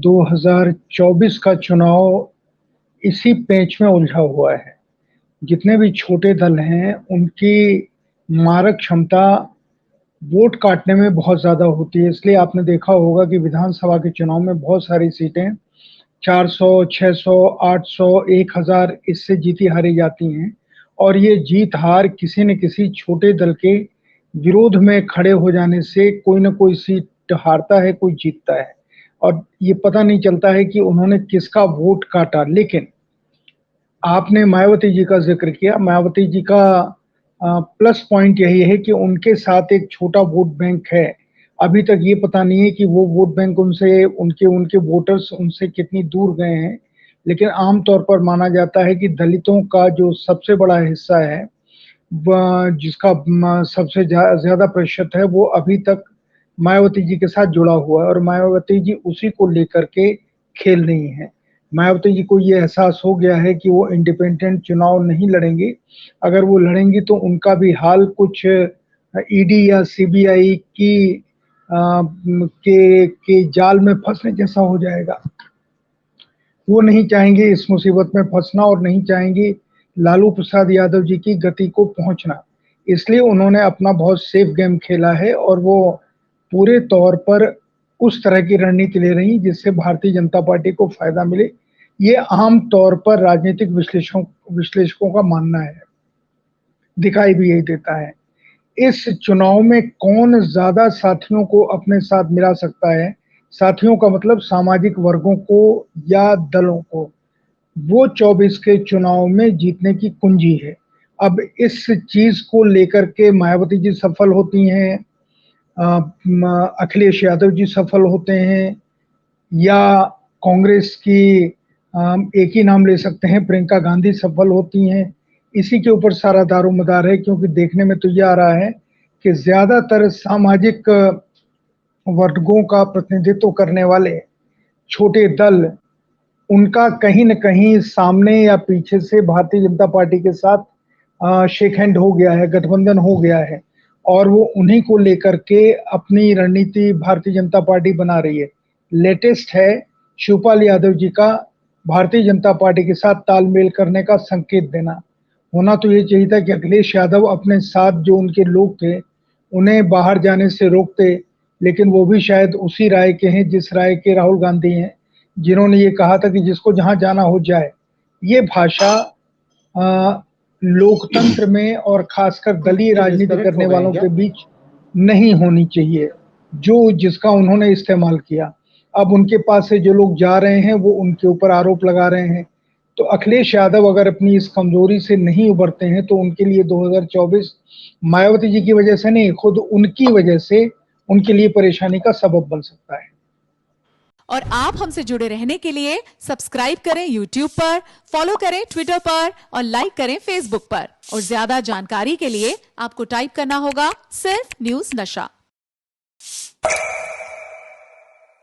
2024 का चुनाव इसी पेंच में उलझा हुआ है। जितने भी छोटे दल हैं, उनकी मारक क्षमता वोट काटने में बहुत ज़्यादा होती है। इसलिए आपने देखा होगा कि विधानसभा के चुनाव में बहुत सारी सीटें 400, 600, 800, 1000 इससे जीती-हारी जाती हैं और ये जीत-हार किसी न किसी छोटे दल के विरोध में खड़े हो जाने से कोई न कोई सीट हारता है, कोई जीतता है और ये पता नहीं चलता है कि उन्होंने किसका वोट काटा। लेकिन आपने मायावती जी का ज़िक्र किया, मायावती जी का प्लस पॉइंट यही है कि उनके साथ एक छोटा वोट बैंक है। अभी तक ये पता नहीं है कि वो वोट बैंक उनसे उनके वोटर्स उनसे कितनी दूर गए हैं। लेकिन आम तौर पर माना जाता है कि दलितों का जो सबसे बड़ा हिस्सा है, जिसका सबसे ज़्यादा प्रतिशत है, वो अभी तक मायावती जी के साथ जुड़ा हुआ है और मायावती जी उसी को लेकर के खेल रही हैं। मायावती जी को ये एहसास हो गया है कि वो इंडिपेंडेंट चुनाव नहीं लड़ेंगी। अगर वो लड़ेंगी तो उनका भी हाल कुछ ईडी या सीबीआई के जाल में फँसने जैसा हो जाएगा। वो नहीं चाहेंगे इस मुसीबत में फँसना और नहीं चाहेंगी लालू प्रसाद यादव जी की गति को पहुँचना। इसलिए उन्होंने अपना बहुत सेफ गेम खेला है और वो पूरे तौर पर उस तरह की रणनीति ले रही जिससे भारतीय जनता पार्टी को फ़ायदा मिले। ये आम तौर पर राजनीतिक विश्लेषकों का मानना है। दिखाई भी यही देता है। इस चुनाव में कौन ज़्यादा साथियों को अपने साथ मिला सकता है, साथियों का मतलब सामाजिक वर्गों को या दलों को, वो 24 के चुनाव में जीतने की कुंजी है। अब इस चीज़ को लेकर के मायावती जी सफल होती हैं, अखिलेश यादव जी सफल होते हैं या कांग्रेस की एक ही नाम ले सकते हैं, प्रियंका गांधी सफल होती हैं। इसी के ऊपर सारा दारोमदार है क्योंकि देखने में तो ये आ रहा है कि ज़्यादातर सामाजिक वर्गों का प्रतिनिधित्व करने वाले छोटे दल, उनका कहीं न कहीं सामने या पीछे से भारतीय जनता पार्टी के साथ शेक हैंड हो गया है, गठबंधन हो गया है और वो उन्हीं को लेकर के अपनी रणनीति भारतीय जनता पार्टी बना रही है। लेटेस्ट है शिवपाल यादव जी का भारतीय जनता पार्टी के साथ तालमेल करने का संकेत देना। होना तो ये चाहिए था कि अखिलेश यादव अपने साथ जो उनके लोग थे, उन्हें बाहर जाने से रोकते, लेकिन वो भी शायद उसी राय के हैं जिस राय के राहुल गांधी हैं, जिन्होंने ये कहा था कि जिसको जहाँ जाना हो जाए। ये भाषा लोकतंत्र में और खासकर दलीय राजनीति करने वालों के बीच नहीं होनी चाहिए, जो जिसका उन्होंने इस्तेमाल किया। अब उनके पास से जो लोग जा रहे हैं, वो उनके ऊपर आरोप लगा रहे हैं। तो अखिलेश यादव अगर अपनी इस कमज़ोरी से नहीं उभरते हैं, तो उनके लिए 2024 मायावती जी की वजह से नहीं, खुद उनकी वजह से उनके लिए परेशानी का सबब बन सकता है। और आप हमसे जुड़े रहने के लिए सब्सक्राइब करें YouTube पर, फॉलो करें Twitter पर और लाइक करें Facebook पर। और ज्यादा जानकारी के लिए आपको टाइप करना होगा सिर्फ न्यूज़ नशा।